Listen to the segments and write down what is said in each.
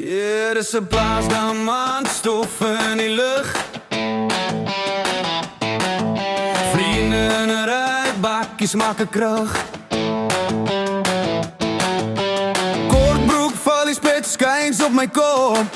Hier is 'n blaas diamantstof in die lug. Vriende in 'n ry, bakkies maak 'n krug. Kortbroek, valiespet, skyns op my kop.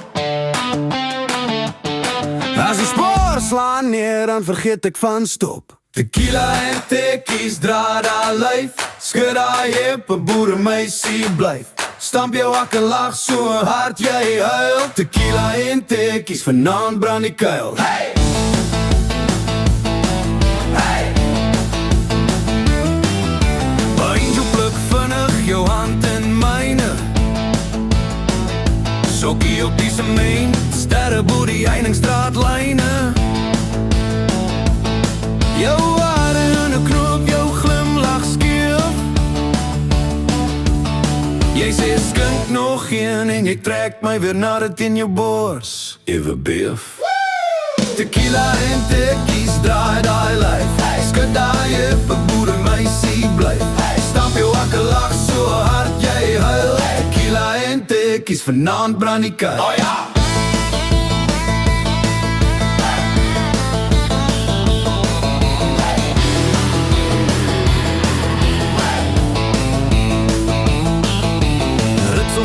As die spoor slaan neer, dan vergeet ek van stop. Tequila en tekkies, dra daar lyf. Skud daai heupe, boeremeisie blyf. Stamp jou wakker, lag so hard jy huil. Tequila en tekkies, vanaand brand die kuil. Hey! Hey! Angel pluk vinnig jou hand in myne. Sokkie op die semeen, sterreboer die Heiningstraatlyne. Jou hare in 'n knoop, jou glimlach skeef. Jy sê skink nog een en jy trek my weer na dit in jou bors. Ewe beef. Tequila en tekkies, draai daai lyf. Skud daai heupe, boeremeisie blyf. Stamp jou wakker, lag so hard jy huil. Tequila en tekkies, vanaand brand die kuil. Oh ja!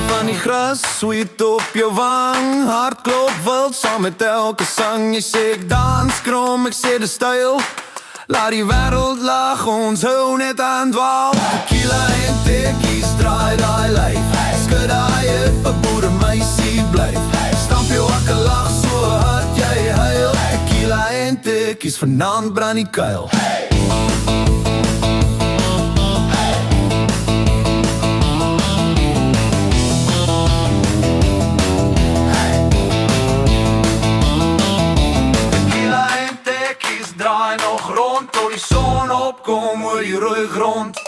Van die gras, sweet op jou wang. Hart klop wild, saam met elke sang. Jy sê ek dans krom, ek sê de styl. Laat die wêreld lag, ons hou net aan dwaal. Tequila en tekkies, draai daai lyf. Skud daai heupe, boeremeisie blyf. Stamp jou wakker, lag so hard jy huil. Tequila en tekkies, vanaand brand die kuil. Draai nog rond tot die son opkom oor die rooi grond.